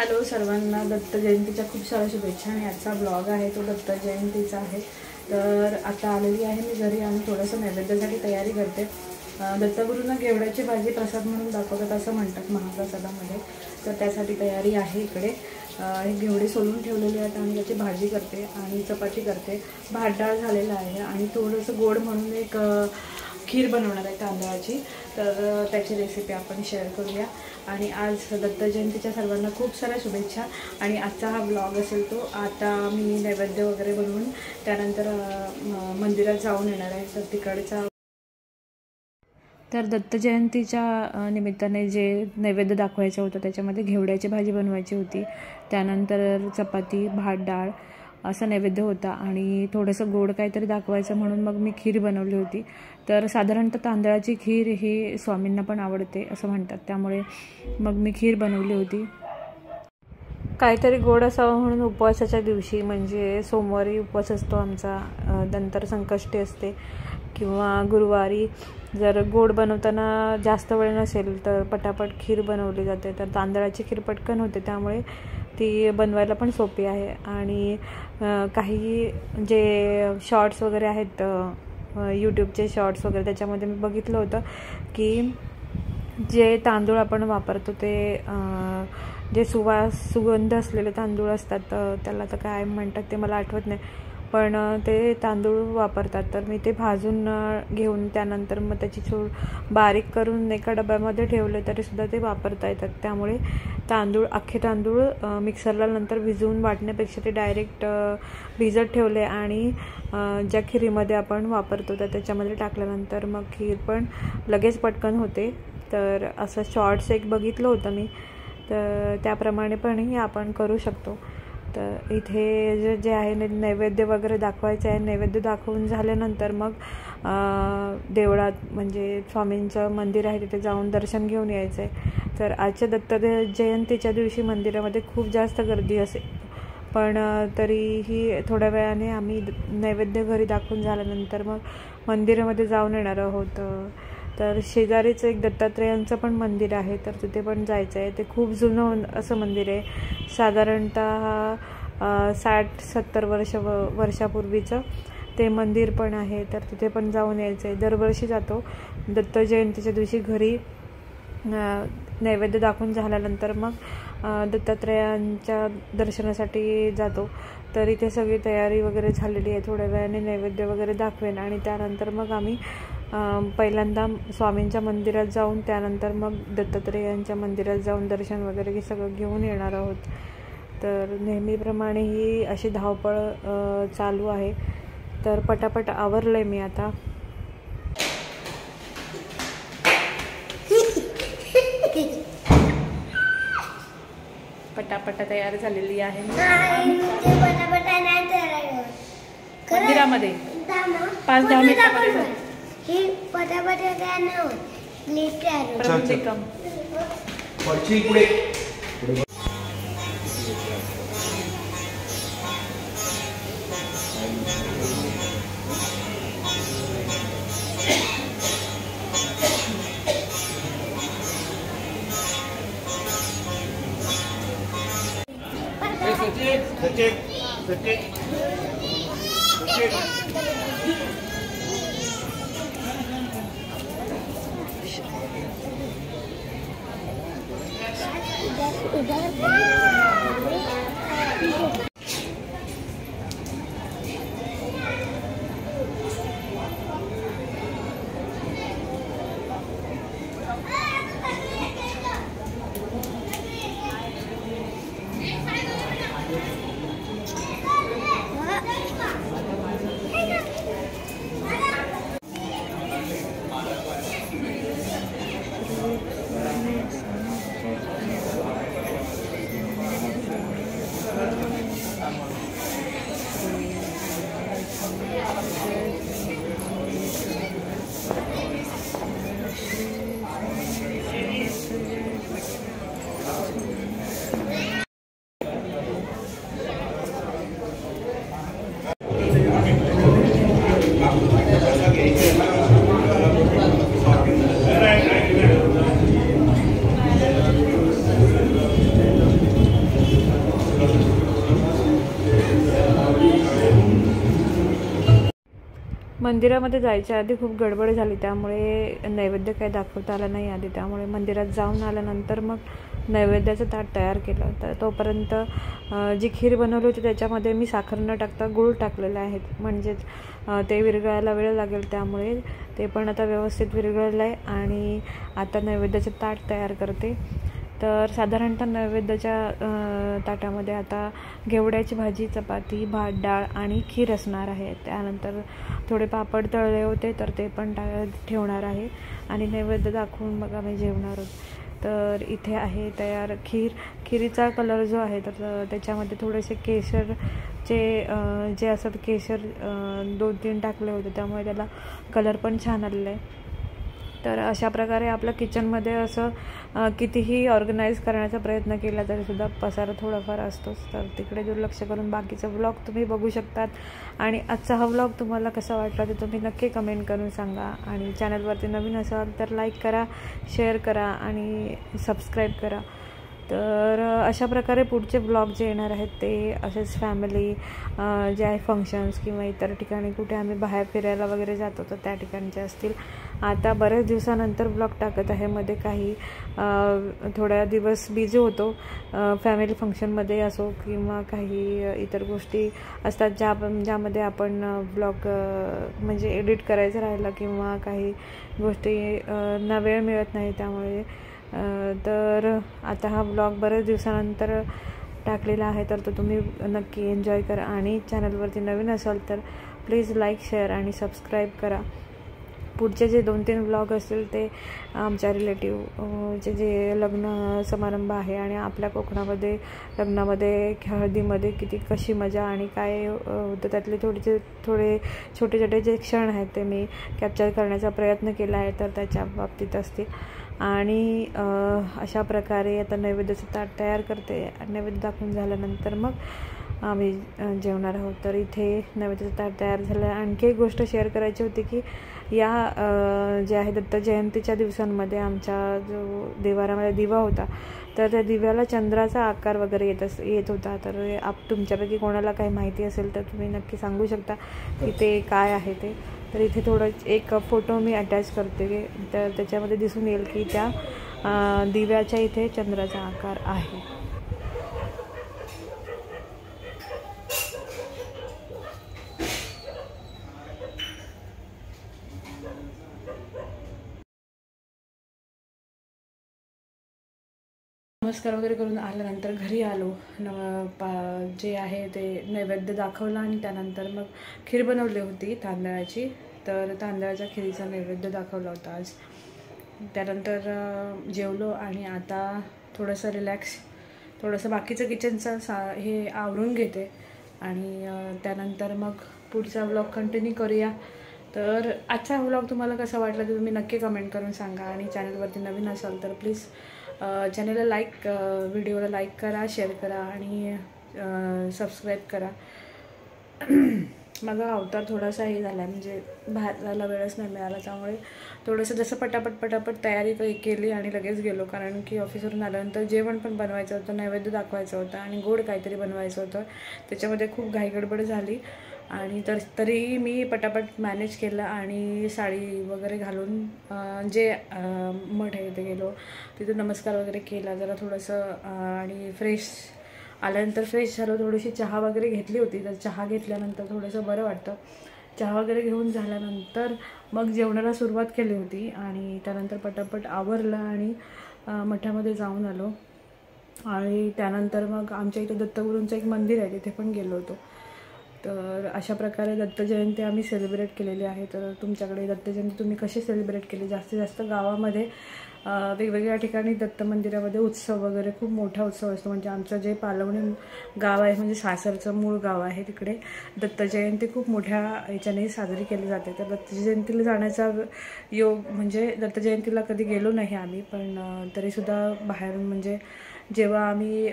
Hello सर्वांना, दत्त जयंतीच्या खूप साऱ्या शुभेच्छा। आणि आजचा ब्लॉग आहे तो दत्त जयंतीचा आहे। तर आता आलेली आहे मी घरी आणि थोडंसं नैवेद्यासाठी तयारी करते। दत्तगुरूंना घेवड्याची भाजी प्रसाद म्हणून दाखवतात असं म्हणतात महाप्रसादामध्ये। तर त्यासाठी तयारी आहे इकडे। हे घेवडे सोलून ठेवलेले आहेत आणि त्याची भाजी करते आणि चपाती करते। भात डाळ झालेला आहे आणि थोडंसं गोड म्हणून एक खीर बनवणार आहे तांदळाची। तर त्याची रेसिपी आपण शेअर करूया। आणि आज दत्त जयंतीच्या सर्वांना खूप साऱ्या शुभेच्छा। आणि आजचा हा ब्लॉग असेल तो आता मी नैवेद्य वगैरे बनवून त्यानंतर मंदिरात जाऊन येणार आहे। तर तिकडचा तर दत्त जयंतीच्या निमित्ताने जे नैवेद्य दाखवायचं होतं त्याच्यामध्ये घेवड्याची भाजी बनवायची होती, त्यानंतर चपाती, भात डाळ असं नैवेद्य होता आणि थोडंसं गोड काहीतरी दाखवायचं म्हणून मग मी खीर बनवली होती। तर साधारणतः तांदळाची खीर ही स्वामींना पण आवडते असं म्हणतात, त्यामुळे मग मी खीर बनवली होती। काहीतरी गोड असावं म्हणून उपवासाच्या दिवशी म्हणजे सोमवारी उपवास असतो आमचा, नंतर संकष्टी असते किंवा गुरुवारी जर गोड बनवताना जास्त वेळ नसेल तर पटापट खीर बनवली जाते। तर तांदळाची खीर पटकन होते त्यामुळे ती बनवायला पण सोपी आहे। आणि काही जे शॉर्ट्स वगैरे आहेत यूट्यूबचे शॉर्ट्स वगैरे त्याच्यामध्ये मी बघितलं होतं की जे तांदूळ आपण वापरतो ते जे सुगंध असलेले तांदूळ असतात त्याला तर काय म्हणतात ते मला आठवत नाही, पण ते तांदूळ वापरतात। तर मी ते भाजून घेऊन त्यानंतर मग त्याची बारीक करून एका डब्यामध्ये ठेवले तरीसुद्धा ते वापरता येतात। त्यामुळे अख्खे तांदूळ मिक्सरला नंतर भिजवून वाटण्यापेक्षा ते डायरेक्ट भिजत ठेवले आणि ज्या खिरीमध्ये आपण वापरतो तर त्याच्यामध्ये टाकल्यानंतर मग खीर पण लगेच पटकन होते। तर असं शॉर्ट्स एक बघितलं होतं मी, तर त्याप्रमाणे पण हे आपण करू शकतो। तर इथे जे आहे नैवेद्य वगैरे दाखवायचं आहे। नैवेद्य दाखवून झाल्यानंतर मग देवळात म्हणजे स्वामींचं मंदिर आहे तिथे जाऊन दर्शन घेऊन यायचं आहे। तर आजच्या दत्त जयंतीच्या दिवशी मंदिरामध्ये खूप जास्त गर्दी असेल, पण तरीही थोड्या वेळाने आम्ही नैवेद्य घरी दाखवून झाल्यानंतर मग मंदिरामध्ये जाऊन येणार आहोत। तर शेजारीचं एक दत्तात्रेयांचं पण मंदिर आहे, तर तिथे पण जायचं आहे। ते खूप जुनं असं मंदिर आहे, साधारणतः 60-70 वर्षापूर्वीचं ते मंदिर पण आहे। तर तिथे पण जाऊन यायचं आहे। दरवर्षी जातो दत्त जयंतीच्या दिवशी घरी नैवेद्य दाखवून झाल्यानंतर मग दत्तात्रेयांच्या दर्शनासाठी जातो। तर इथे सगळी तयारी वगैरे झालेली आहे। थोड्या वेळाने नैवेद्य वगैरे दाखवेन आणि त्यानंतर मग आम्ही पहिल्यांदा स्वामींच्या मंदिरात जाऊन त्यानंतर मग दत्तात्रेयांच्या मंदिरात जाऊन दर्शन वगैरे हे सगळं घेऊन येणार आहोत। तर नेहमीप्रमाणे ही अशी धावपळ चालू आहे। तर पटापट आवरलंय मी आता। पटापट तयार झालेली आहे मंदिरामध्ये 5-10 मिनिटांमध्ये मंदिरामध्ये जायच्या आधी खूप गडबड झाली, त्यामुळे नैवेद्य काही दाखवता आला नाही आधी. त्यामुळे मंदिरात जाऊन आल्यानंतर मग नैवेद्याचं ताट तयार केलं. तर तोपर्यंत जी खीर बनवली होती त्याच्यामध्ये मी साखर न टाकता गूळ टाकलेले आहेत, म्हणजेच ते विरघळायला वेळ लागेल, त्यामुळे ते पण आता व्यवस्थित विरघळलं आहे. आणि आता नैवेद्याचं ताट तयार करते. तर साधारणतः नैवेद्याच्या ताटामध्ये आता घेवड्याची भाजी, चपाती, भात, डाळ आणि खीर असणार आहे. त्यानंतर थोडे पापड तळले होते तर ते पण ठेवणार आहे आणि नैवेद्य दाखवून मग आम्ही जेवणार आहोत. तर इथे आहे तयार खीर. खिरीचा कलर जो आहे तर त्याच्यामध्ये थोडेसे केशरचे जे असतात केशर 2-3 टाकले होते, त्यामुळे त्याला कलर पण छान आलेला आहे. तर अशा प्रकारे आपल्या किचनमध्ये असं कितीही ऑर्गनाईज करण्याचा प्रयत्न केला तरीसुद्धा पसारा थोडाफार असतोच. तर तिकडे दुर्लक्ष करून बाकीचा व्लॉग तुम्ही बघू शकतात. आणि आजचा हा व्लॉग तुम्हाला कसा वाटला ते तुम्ही नक्की कमेंट करून सांगा. आणि चॅनलवरती नवीन असाल तर लाईक करा, शेअर करा आणि सबस्क्राईब करा. तर अशा प्रकारे पुढचे ब्लॉग जे येणार आहेत ते असेच फॅमिली जे आहे फंक्शन्स किंवा इतर ठिकाणी कुठे आम्ही बाहेर फिरायला वगैरे जातो तर त्या ठिकाणचे असतील. आता बऱ्याच दिवसानंतर ब्लॉग टाकत आहे. मध्ये काही थोड्या दिवस बिझी होतो फॅमिली फंक्शनमध्ये असो किंवा काही इतर गोष्टी असतात ज्यामध्ये आपण ब्लॉग म्हणजे एडिट करायचं राहिलं किंवा काही गोष्टी वेळ मिळत नाही. त्यामुळे तर आता हा ब्लॉग बऱ्याच दिवसानंतर टाकलेला आहे, तर तो तुम्ही नक्की एन्जॉय करा. आणि चॅनलवरती नवीन असाल तर प्लीज लाईक, शेअर आणि सबस्क्राईब करा. पुढचे जे 2-3 ब्लॉग असतील ते आमच्या रिलेटिव्हचे जे लग्न समारंभ आहे आणि आपल्या कोकणामध्ये लग्नामध्ये हळदीमध्ये कशी मजा आणि काय होतं त्यातले थोडे छोटे जे क्षण आहेत ते मी कॅप्चर करण्याचा प्रयत्न केला आहे, तर त्याच्या बाबतीत असतील. आणि अशा प्रकारे आता नैवेद्याचं ताट तयार करते. नैवेद्य दाखवून झाल्यानंतर मग आम्ही जेवणार आहोत. तर इथे नैवेद्याचं ताट तयार झालं. आणखी एक गोष्ट शेअर करायची होती की या जे आहे दत्त जयंतीच्या दिवसांमध्ये आमच्या जो देवारामध्ये दिवा होता तर त्या दिव्याला चंद्राचा आकार वगैरे येत होता. तर तुमच्यापैकी कोणाला काही माहिती असेल तर तुम्ही नक्की सांगू शकता की ते काय आहे ते. तर इथे एक फोटो मी अटॅच करते, तर त्याच्यामध्ये दिसून येईल की त्या दिव्याच्या इथे चंद्राचा आकार आहे. नमस्कार वगैरे करून आल्यानंतर घरी आलो. जे आहे ते नैवेद्य दाखवला आणि त्यानंतर मग खीर बनवली होती तांदळाची. तर तांदळाच्या खिरीचा नैवेद्य दाखवला होता आज. त्यानंतर जेवलो आणि आता थोडंसं रिलॅक्स, थोडंसं बाकीचं किचनचं हे आवरून घेते आणि त्यानंतर मग पुढचा व्लॉग कंटिन्यू करूया. तर आजचा व्लॉग तुम्हाला कसा वाटला ते तुम्ही नक्की कमेंट करून सांगा. आणि चॅनलवरती नवीन असाल तर प्लीज चॅनलला व्हिडिओला लाईक करा, शेअर करा आणि सबस्क्राईब करा. माझा अवतार थोडासा हे झाला, म्हणजे बाहेर जायला वेळच नाही मिळाला, त्यामुळे थोडंसं जसं पटापट तयारी केली आणि लगेच गेलो. कारण की ऑफिसवरून आल्यानंतर जेवण पण बनवायचं होतं, नैवेद्य दाखवायचं होतं आणि गोड काहीतरी बनवायचं होतं. त्याच्यामध्ये खूप घाईगडबड झाली आणि तरीही मी पटापट मॅनेज केलं आणि साडी वगैरे घालून जे मठ आहे तिथे गेलो. तिथे नमस्कार वगैरे केला जरा थोडंसं आणि फ्रेश आल्यानंतर फ्रेश झालो. थोडीशी चहा वगैरे घेतली होती, तर चहा घेतल्यानंतर थोडंसं बरं वाटतं. चहा वगैरे घेऊन झाल्यानंतर मग जेवणाला सुरुवात केली होती आणि त्यानंतर पटापट आवरलं आणि मठामध्ये जाऊन आलो. आणि त्यानंतर मग आमच्या इथे दत्तगुरूंचं एक मंदिर आहे तिथे पण गेलो होतो. तर अशा प्रकारे दत्त जयंती आम्ही सेलिब्रेट केलेली आहे. तर तुमच्याकडे दत्त जयंती तुम्ही कशी सेलिब्रेट केली? जास्तीत जास्त गावामध्ये वेगवेगळ्या ठिकाणी दत्त मंदिरामध्ये उत्सव वगैरे खूप मोठा उत्सव असतो. म्हणजे आमचं जे पालवणी गाव आहे, म्हणजे सासरचं मूळ गाव आहे, तिकडे दत्त जयंती खूप मोठ्या ह्याच्याने साजरी केली जाते. तर दत्त जयंतीला जाण्याचा योग, म्हणजे दत्त जयंतीला कधी गेलो नाही आम्ही, पण तरीसुद्धा बाहेरून म्हणजे जेव्हा आम्ही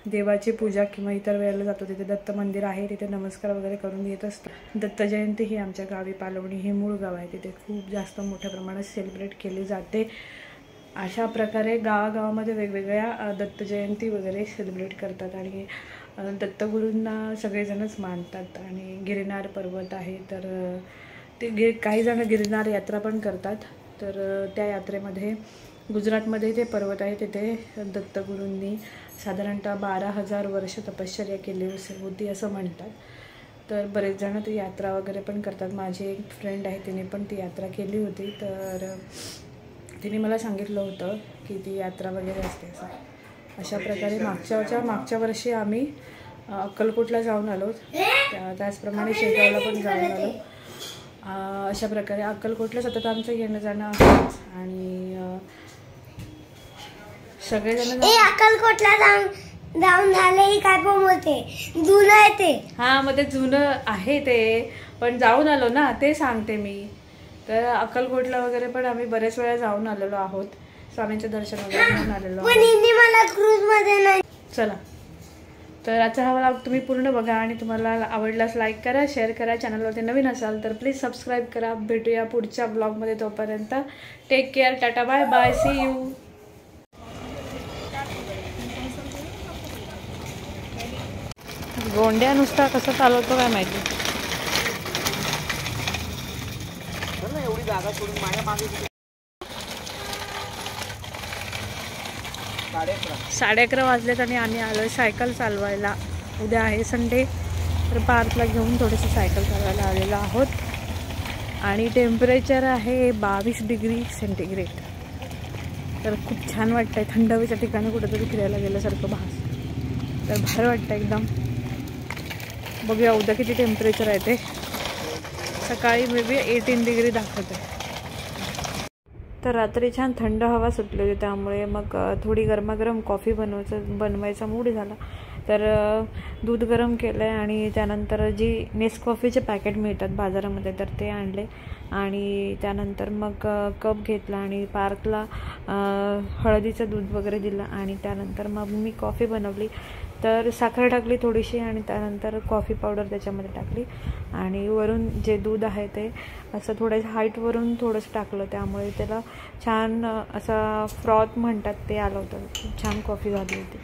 देवाची पूजा किंवा इतर वेळेला जातो तिथे दत्त मंदिर आहे, तिथे नमस्कार वगैरे करून येत असतो. दत्त जयंती ही आमच्या गावी पालवणी हे मूळ गाव आहे, तिथे खूप जास्त मोठ्या प्रमाणात सेलिब्रेट केली जाते. अशा प्रकारे गावागावामध्ये वेगवेगळ्या दत्त जयंती वगैरे सेलिब्रेट करतात आणि दत्तगुरूंना सगळेजणच मानतात. आणि गिरनार पर्वत आहे तर ते काही जण गिरनार यात्रा पण करतात. तर त्या यात्रेमध्ये गुजरातमध्ये ते पर्वत आहे तिथे दत्तगुरूंनी साधारणतः 12,000 वर्ष तपश्चर्या केली होती असं म्हणतात. तर बरेच जण ती यात्रा वगैरे पण करतात. माझी एक फ्रेंड आहे, तिने पण ती यात्रा केली होती. तर तिने मला सांगितलं होतं की ती यात्रा वगैरे असते असं. अशा प्रकारे मागच्या वर्षी आम्ही अक्कलकोटला जाऊन आलो, त्याचप्रमाणे शेगावला पण जाऊन आलो. अशा प्रकारे अक्कलकोटला सतत आमचं येणं जाणं असतंच. आणि सगळेजण अक्कलकोटला जाऊन आले काय बोलते जुनं आहे ते. हा, मग ते जुनं आहे ते, पण जाऊन आलो ना ते सांगते मी. तर अक्कलकोटला वगैरे पण आम्ही बरेच वेळा जाऊन आलेलो आहोत. स्वामींचं दर्शन वगैरे घेऊन आलेलो आहोत. चला, तर आजचा हा व्लॉग तुम्ही पूर्ण बघा आणि तुम्हाला आवडल्यास लाईक करा, शेअर करा. चॅनलवरती नवीन असाल तर प्लीज सबस्क्राईब करा. भेटूया पुढच्या ब्लॉगमध्ये. तोपर्यंत take care, tata, bye bye, see you. गोंड्या नुसता कसं चालवतो काय माहिती. एवढी जागा सोडून माझ्या मागे 11:30 वाजलेत आणि आम्ही आलोय सायकल चालवायला. उद्या आहे संडे, तर पार्कला घेऊन थोडंसं सायकल चालवायला आलेलो आहोत. आणि टेम्परेचर आहे 22 डिग्री सेंटीग्रेड. तर खूप छान वाटतंय. थंड हवेच्या ठिकाणी कुठेतरी फिरायला गेल्यासारखं भास. तर भारी वाटतं एकदम. बघूया उद्या किती टेम्परेचर आहे ते. सकाळी मे बी 18 डिग्री दाखवत आहे. तर रात्री छान थंड हवा सुटली होती, त्यामुळे मग थोडी गरमागरम कॉफी बनवायचा मूड झाला. तर दूध गरम केलं आहे आणि त्यानंतर जी नेसकॉफीचे पॅकेट मिळतात बाजारामध्ये तर ते आणले. आणि त्यानंतर मग कप घेतला आणि पार्कला हळदीचं दूध वगैरे दिलं. आणि त्यानंतर मग मी कॉफी बनवली. तर साखर टाकली थोडीशी आणि त्यानंतर कॉफी पावडर त्याच्यामध्ये टाकली. आणि वरून जे दूध आहे ते असं थोडंसं हाईटवरून थोडंसं टाकलं, त्यामुळे त्याला छान असा फ्रॉथ म्हणतात ते आलं होतं. खूप छान कॉफी झाली होती.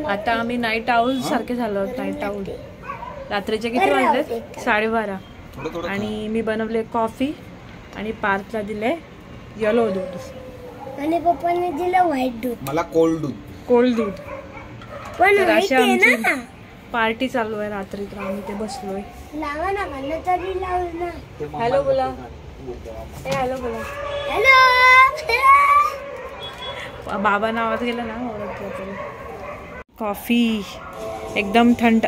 आता आम्ही नाईट आऊल सारखे झालो आहोत. Night owl. रात्रीचे किती वाजले? 12:30. आणि मी बनवले कॉफी आणि पार्थला दिले येलो दूध आणि पप्पाने दिलं व्हाईट दूध. मला कोल्ड दूध. पण अशी आमची पार्टी चालू आहे रात्री. तर आम्ही ते बसलोय. लावा ना मला तरी लाव ना. हॅलो बोला. हॅलो बोला. हॅलो. बाबा नावात गेलं ना ओळखलं तरी. कॉफी एकदम थंड.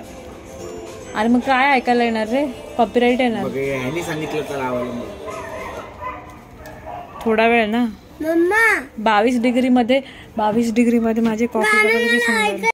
अरे मग काय ऐकायला येणार रे? कॉपीराईट येणार. ह्यांनी सांगितलं तर लावायला. थोडा वेळ ना. मम्मा 22 डिग्रीमध्ये माझे कॉफी बनवण्याची संध्या